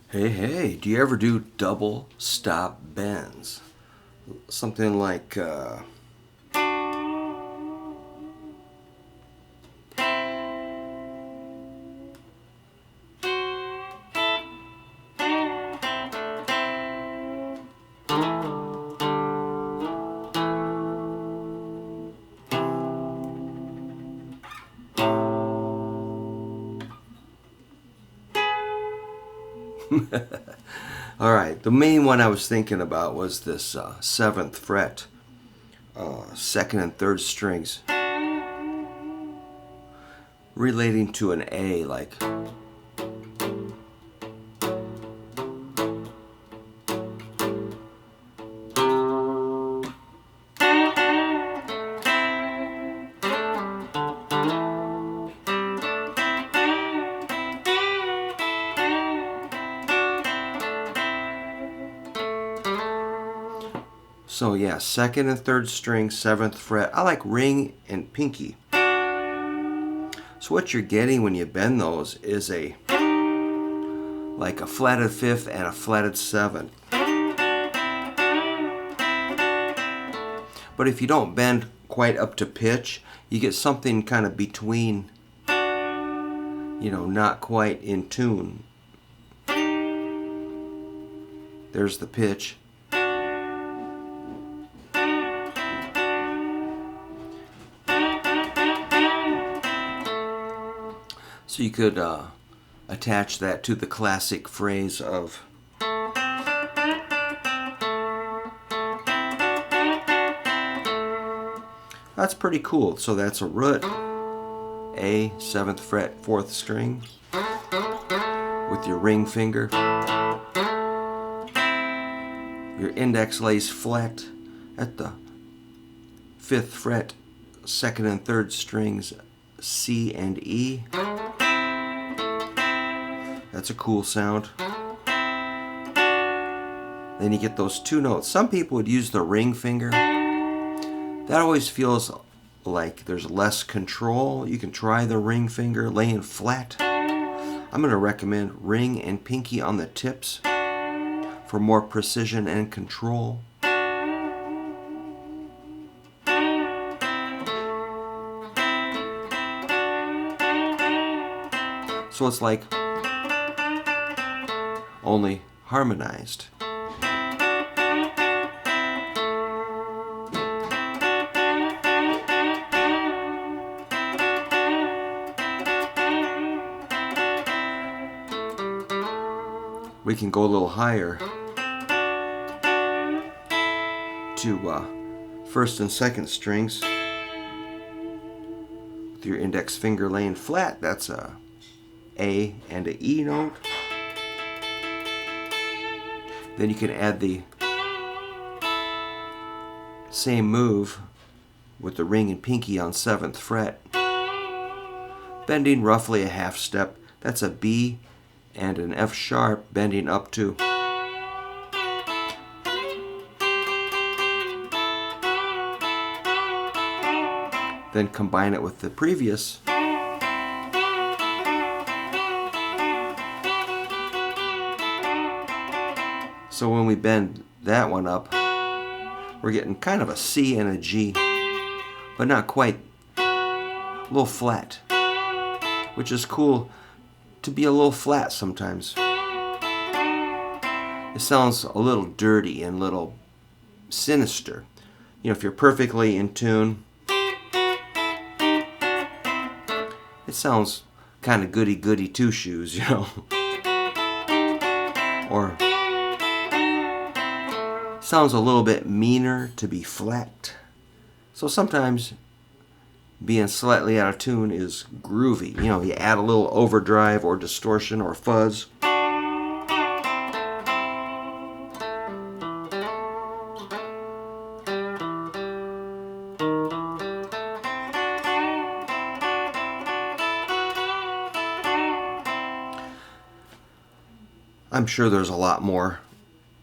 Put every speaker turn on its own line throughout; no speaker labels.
Hey, hey, do you ever do double stop bends? Something like, all right, the main one I was thinking about was this seventh fret, second and third strings, relating to an A, like. So yeah, second and third string, seventh fret. I like ring and pinky. So what you're getting when you bend those is like a flatted fifth and a flatted seventh. But if you don't bend quite up to pitch, you get something kind of between, not quite in tune. There's the pitch. So you could attach that to the classic phrase of that's pretty cool. So that's a root, A, 7th fret, 4th string, with your ring finger. Your index lays flat at the 5th fret, 2nd and 3rd strings, C and E. That's a cool sound. Then you get those two notes. Some people would use the ring finger. That always feels like there's less control. You can try the ring finger laying flat. I'm going to recommend ring and pinky on the tips for more precision and control. So it's like only harmonized. We can go a little higher to first and second strings with your index finger laying flat. That's a A and a E note. Then you can add the same move with the ring and pinky on 7th fret, bending roughly a half step. That's a B and an F sharp, bending up to. Then combine it with the previous. So when we bend that one up, we're getting kind of a C and a G, but not quite, a little flat, which is cool to be a little flat sometimes. It sounds a little dirty and a little sinister. If you're perfectly in tune, it sounds kind of goody-goody two-shoes, Or sounds a little bit meaner to be flat. So sometimes being slightly out of tune is groovy. You add a little overdrive or distortion or fuzz. I'm sure there's a lot more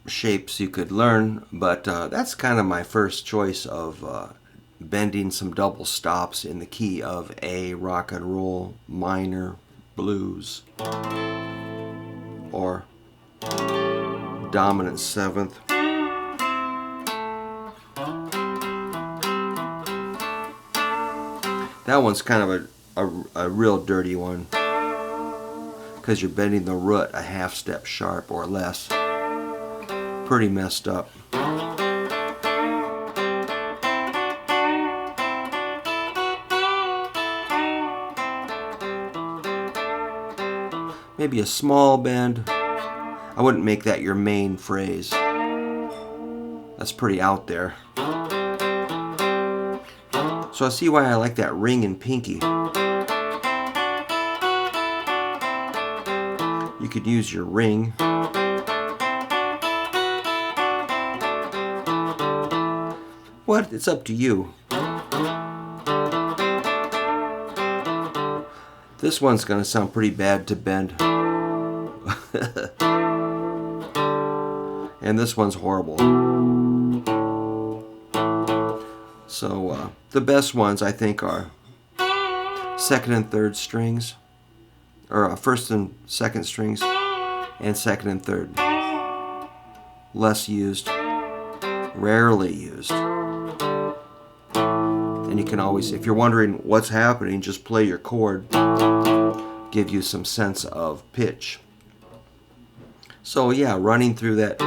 shapes you could learn, but that's kind of my first choice of bending some double stops in the key of A, rock and roll, minor, blues, or dominant 7th. That one's kind of a real dirty one, because you're bending the root a half step sharp or less. Pretty messed up. Maybe a small bend. I wouldn't make that your main phrase. That's pretty out there. So I see why I like that ring and pinky. You could use your ring. What? It's up to you. This one's going to sound pretty bad to bend. And this one's horrible. So the best ones, I think, are 2nd and 3rd strings, or 1st and 2nd strings, and 2nd and 3rd. Less used, rarely used. And you can always, if you're wondering what's happening, just play your chord. Give you some sense of pitch. So yeah, running through that